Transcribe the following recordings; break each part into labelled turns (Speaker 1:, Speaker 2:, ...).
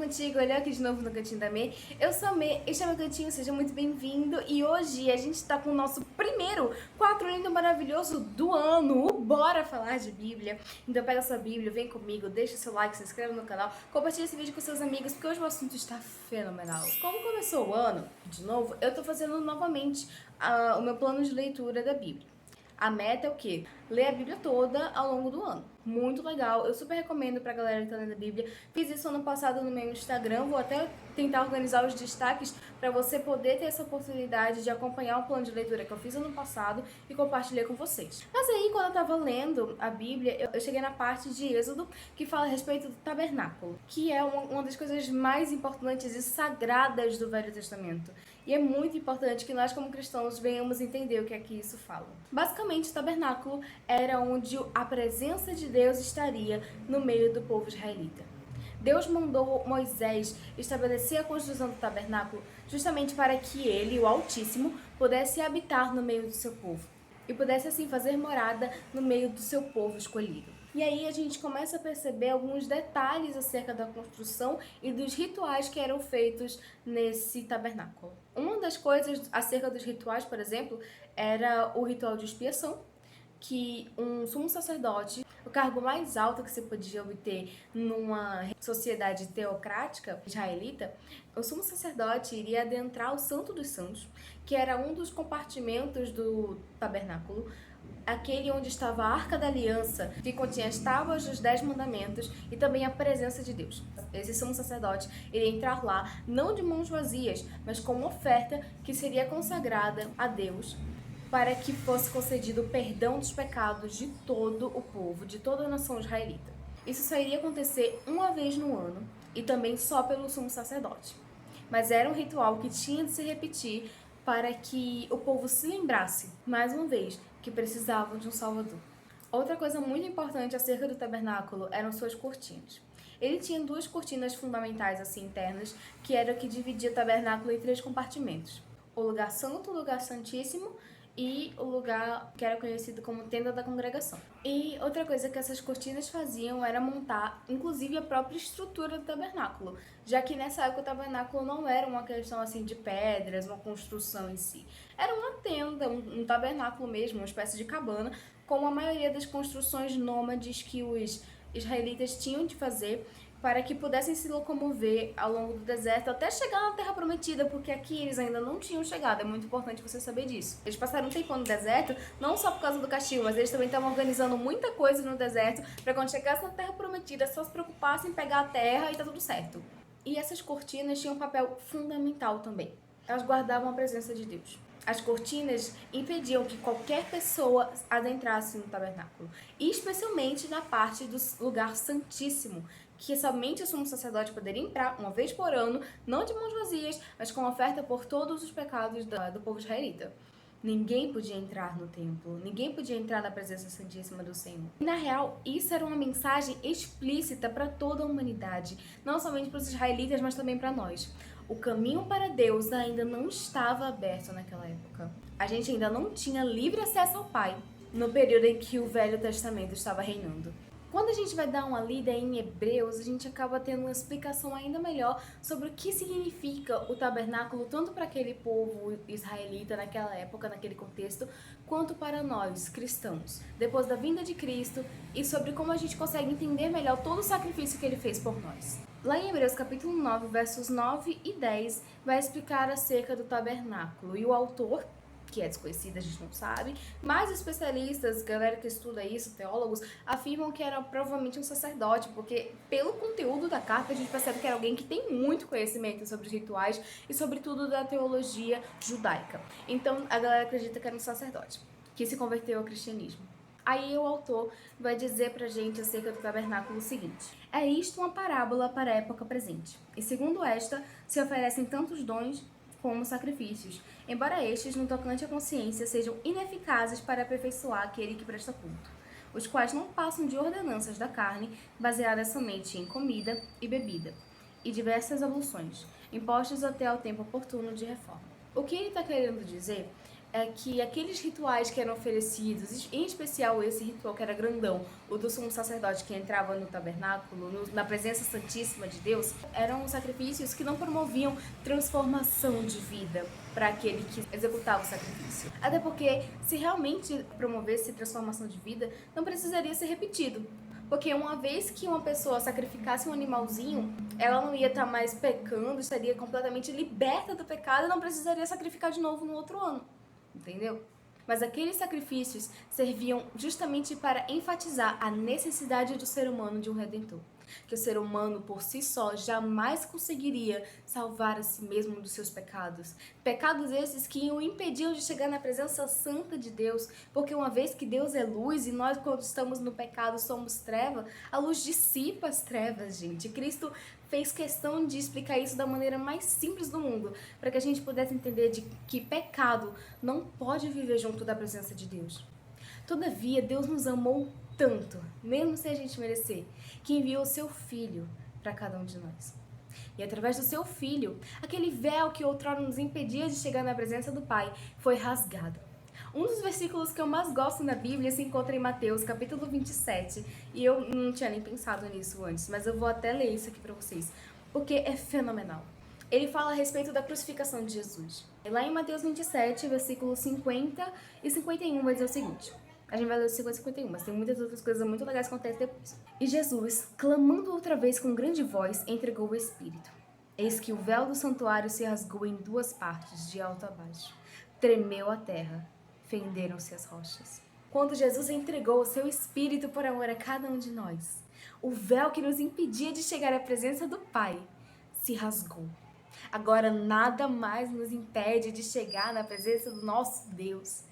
Speaker 1: contigo? Olha aqui de novo no Cantinho da Mê. Eu sou a Mê, este é meu cantinho, seja muito bem-vindo. E hoje a gente tá com o nosso primeiro quadro lindo maravilhoso do ano. Bora falar de Bíblia. Então pega sua Bíblia, vem comigo, deixa seu like, se inscreve no canal, compartilha esse vídeo com seus amigos, porque hoje o assunto está fenomenal. Como começou o ano, de novo, eu tô fazendo novamente o meu plano de leitura da Bíblia. A meta é o quê? Ler a Bíblia toda ao longo do ano. Muito legal, eu super recomendo pra galera que tá lendo a Bíblia. Fiz isso ano passado no meu Instagram, vou até tentar organizar os destaques pra você poder ter essa oportunidade de acompanhar o plano de leitura que eu fiz ano passado e compartilhar com vocês. Mas aí, quando eu tava lendo a Bíblia, eu cheguei na parte de Êxodo, que fala a respeito do tabernáculo, que é uma das coisas mais importantes e sagradas do Velho Testamento. E é muito importante que nós, como cristãos, venhamos entender o que é que isso fala. Basicamente, o tabernáculo era onde a presença de Deus estaria no meio do povo israelita. Deus mandou Moisés estabelecer a construção do tabernáculo justamente para que ele, o Altíssimo, pudesse habitar no meio do seu povo e pudesse assim fazer morada no meio do seu povo escolhido. E aí a gente começa a perceber alguns detalhes acerca da construção e dos rituais que eram feitos nesse tabernáculo. Uma das coisas acerca dos rituais, por exemplo, era o ritual de expiação, que um sumo sacerdote, o cargo mais alto que você podia obter numa sociedade teocrática israelita, o sumo sacerdote iria adentrar o Santo dos Santos, que era um dos compartimentos do tabernáculo, aquele onde estava a Arca da Aliança, que continha as tábuas dos 10 mandamentos e também a presença de Deus. Esse sumo sacerdote iria entrar lá, não de mãos vazias, mas com uma oferta que seria consagrada a Deus, para que fosse concedido o perdão dos pecados de todo o povo, de toda a nação israelita. Isso só iria acontecer uma vez no ano e também só pelo sumo sacerdote. Mas era um ritual que tinha de se repetir para que o povo se lembrasse, mais uma vez, que precisavam de um Salvador. Outra coisa muito importante acerca do tabernáculo eram suas cortinas. Ele tinha duas cortinas fundamentais assim internas, que era o que dividia o tabernáculo em 3 compartimentos: o lugar santo, o lugar santíssimo e o lugar que era conhecido como tenda da congregação. E outra coisa que essas cortinas faziam era montar, inclusive, a própria estrutura do tabernáculo, já que nessa época o tabernáculo não era uma questão assim de pedras, uma construção em si. Era uma tenda, um tabernáculo mesmo, uma espécie de cabana, como a maioria das construções nômades que os israelitas tinham de fazer para que pudessem se locomover ao longo do deserto até chegar na Terra Prometida, porque aqui eles ainda não tinham chegado. É muito importante você saber disso. Eles passaram um tempão no deserto, não só por causa do castigo, mas eles também estavam organizando muita coisa no deserto para quando chegasse na Terra Prometida só se preocupassem em pegar a terra e tá tudo certo. E essas cortinas tinham um papel fundamental também. Elas guardavam a presença de Deus. As cortinas impediam que qualquer pessoa adentrasse no tabernáculo, e especialmente na parte do lugar santíssimo, que somente o sumo sacerdote poderia entrar uma vez por ano, não de mãos vazias, mas com oferta por todos os pecados do povo israelita. Ninguém podia entrar no templo, ninguém podia entrar na presença santíssima do Senhor. E, na real, isso era uma mensagem explícita para toda a humanidade, não somente para os israelitas, mas também para nós. O caminho para Deus ainda não estava aberto naquela época. A gente ainda não tinha livre acesso ao Pai no período em que o Velho Testamento estava reinando. Quando a gente vai dar uma lida em Hebreus, a gente acaba tendo uma explicação ainda melhor sobre o que significa o tabernáculo, tanto para aquele povo israelita naquela época, naquele contexto, quanto para nós, cristãos, depois da vinda de Cristo, e sobre como a gente consegue entender melhor todo o sacrifício que ele fez por nós. Lá em Hebreus capítulo 9, versos 9 e 10, vai explicar acerca do tabernáculo, e o autor, que é desconhecido, a gente não sabe, mas especialistas, galera que estuda isso, teólogos, afirmam que era provavelmente um sacerdote, porque pelo conteúdo da carta a gente percebe que era alguém que tem muito conhecimento sobre os rituais e sobre tudo da teologia judaica. Então a galera acredita que era um sacerdote, que se converteu ao cristianismo. Aí o autor vai dizer pra gente acerca do tabernáculo o seguinte: é isto uma parábola para a época presente, e segundo esta se oferecem tantos dons como sacrifícios, embora estes, no tocante à consciência, sejam ineficazes para aperfeiçoar aquele que presta culto, os quais não passam de ordenanças da carne, baseadas somente em comida e bebida, e diversas abluções, impostas até ao tempo oportuno de reforma. O que ele está querendo dizer é que aqueles rituais que eram oferecidos, em especial esse ritual que era grandão, o do sumo sacerdote que entrava no tabernáculo, na presença santíssima de Deus, eram sacrifícios que não promoviam transformação de vida para aquele que executava o sacrifício. Até porque, se realmente promovesse transformação de vida, não precisaria ser repetido. Porque uma vez que uma pessoa sacrificasse um animalzinho, ela não ia estar mais pecando, estaria completamente liberta do pecado e não precisaria sacrificar de novo no outro ano. Entendeu? Mas aqueles sacrifícios serviam justamente para enfatizar a necessidade do ser humano de um redentor. Que o ser humano por si só jamais conseguiria salvar a si mesmo dos seus pecados. Pecados esses que o impediam de chegar na presença santa de Deus, porque uma vez que Deus é luz e nós quando estamos no pecado somos treva, a luz dissipa as trevas, gente. Cristo fez questão de explicar isso da maneira mais simples do mundo, para que a gente pudesse entender de que pecado não pode viver junto da presença de Deus. Todavia, Deus nos amou tanto, mesmo sem a gente merecer, que enviou o seu Filho para cada um de nós. E através do seu Filho, aquele véu que outrora nos impedia de chegar na presença do Pai foi rasgado. Um dos versículos que eu mais gosto na Bíblia se encontra em Mateus, capítulo 27. E eu não tinha nem pensado nisso antes, mas eu vou até ler isso aqui para vocês, porque é fenomenal. Ele fala a respeito da crucificação de Jesus. Lá em Mateus 27, versículos 50 e 51, vai dizer o seguinte. A gente vai ler o 50 e 51, mas tem muitas outras coisas muito legais que acontecem depois. E Jesus, clamando outra vez com grande voz, entregou o Espírito. Eis que o véu do santuário se rasgou em duas partes, de alto a baixo. Tremeu a terra, fenderam-se as rochas. Quando Jesus entregou o seu Espírito por amor a cada um de nós, o véu que nos impedia de chegar à presença do Pai se rasgou. Agora nada mais nos impede de chegar na presença do nosso Deus.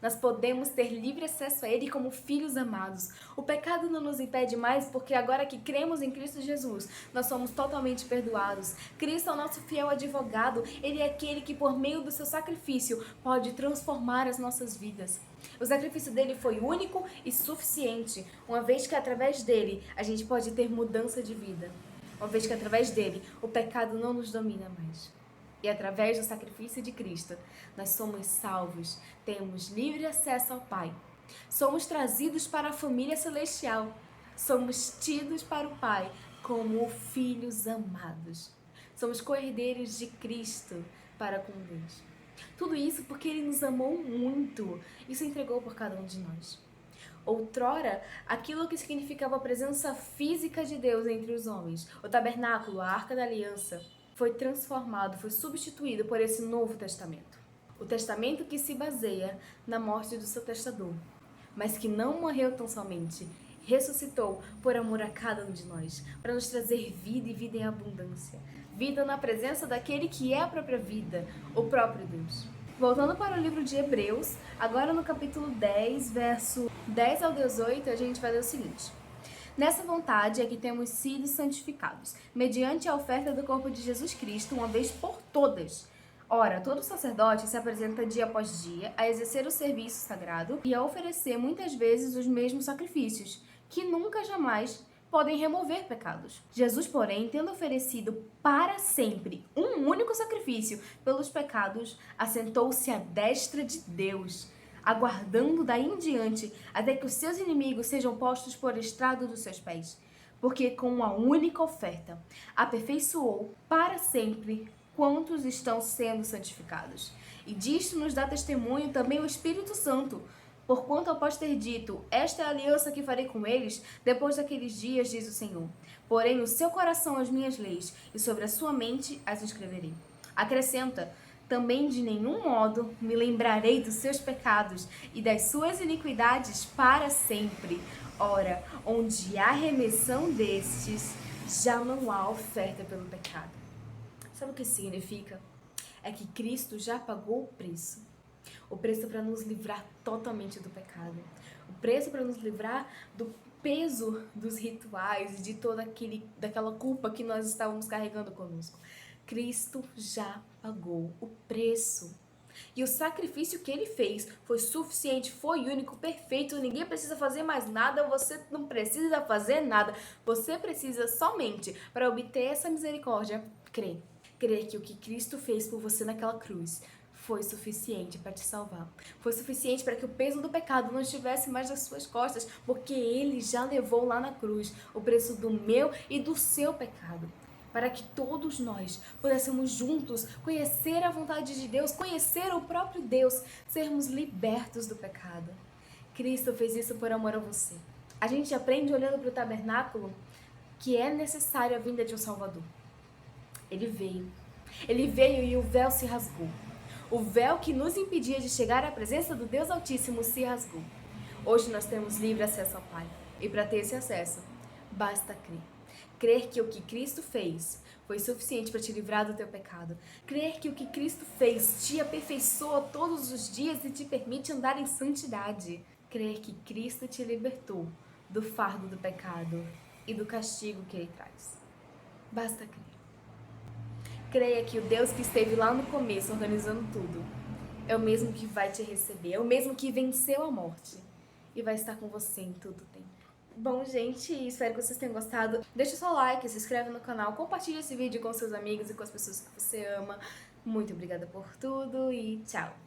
Speaker 1: Nós podemos ter livre acesso a Ele como filhos amados. O pecado não nos impede mais, porque agora que cremos em Cristo Jesus, nós somos totalmente perdoados. Cristo é o nosso fiel advogado. Ele é aquele que, por meio do seu sacrifício, pode transformar as nossas vidas. O sacrifício dele foi único e suficiente, uma vez que através dele a gente pode ter mudança de vida. Uma vez que através dele o pecado não nos domina mais. E através do sacrifício de Cristo, nós somos salvos, temos livre acesso ao Pai. Somos trazidos para a família celestial. Somos tidos para o Pai como filhos amados. Somos co-herdeiros de Cristo para com Deus. Tudo isso porque Ele nos amou muito e se entregou por cada um de nós. Outrora, aquilo que significava a presença física de Deus entre os homens, o tabernáculo, a arca da aliança, foi transformado, foi substituído por esse novo testamento. O testamento que se baseia na morte do seu testador, mas que não morreu tão somente, ressuscitou por amor a cada um de nós, para nos trazer vida e vida em abundância. Vida na presença daquele que é a própria vida, o próprio Deus. Voltando para o livro de Hebreus, agora no capítulo 10, verso 10 ao 18, a gente vai ler o seguinte. Nessa vontade é que temos sido santificados, mediante a oferta do corpo de Jesus Cristo, uma vez por todas. Ora, todo sacerdote se apresenta dia após dia a exercer o serviço sagrado e a oferecer muitas vezes os mesmos sacrifícios, que nunca jamais podem remover pecados. Jesus, porém, tendo oferecido para sempre um único sacrifício pelos pecados, assentou-se à destra de Deus, aguardando daí em diante até que os seus inimigos sejam postos por estrado dos seus pés. Porque com uma única oferta aperfeiçoou para sempre quantos estão sendo santificados. E disto nos dá testemunho também o Espírito Santo, porquanto após ter dito, esta é a aliança que farei com eles, depois daqueles dias, diz o Senhor. Porém no seu coração as minhas leis, e sobre a sua mente as escreverei. Acrescenta, também de nenhum modo me lembrarei dos seus pecados e das suas iniquidades para sempre. Ora, onde há remissão destes, já não há oferta pelo pecado. Sabe o que isso significa? É que Cristo já pagou o preço. O preço para nos livrar totalmente do pecado. O preço para nos livrar do peso dos rituais e de daquela culpa que nós estávamos carregando conosco. Cristo já pagou o preço. E o sacrifício que ele fez foi suficiente, foi único, perfeito. Ninguém precisa fazer mais nada, você não precisa fazer nada. Você precisa somente, para obter essa misericórdia, crer. Crer que o que Cristo fez por você naquela cruz foi suficiente para te salvar. Foi suficiente para que o peso do pecado não estivesse mais nas suas costas, porque Ele já levou lá na cruz o preço do meu e do seu pecado. Para que todos nós pudéssemos juntos conhecer a vontade de Deus, conhecer o próprio Deus, sermos libertos do pecado. Cristo fez isso por amor a você. A gente aprende olhando para o tabernáculo que é necessário a vinda de um Salvador. Ele veio. Ele veio e o véu se rasgou. O véu que nos impedia de chegar à presença do Deus Altíssimo se rasgou. Hoje nós temos livre acesso ao Pai. E para ter esse acesso, basta crer. Crer que o que Cristo fez foi suficiente para te livrar do teu pecado. Crer que o que Cristo fez te aperfeiçoa todos os dias e te permite andar em santidade. Crer que Cristo te libertou do fardo do pecado e do castigo que Ele traz. Basta crer. Creia que o Deus que esteve lá no começo organizando tudo é o mesmo que vai te receber, é o mesmo que venceu a morte e vai estar com você em todo o tempo. Bom, gente, espero que vocês tenham gostado. Deixa o seu like, se inscreve no canal, compartilha esse vídeo com seus amigos e com as pessoas que você ama. Muito obrigada por tudo e tchau!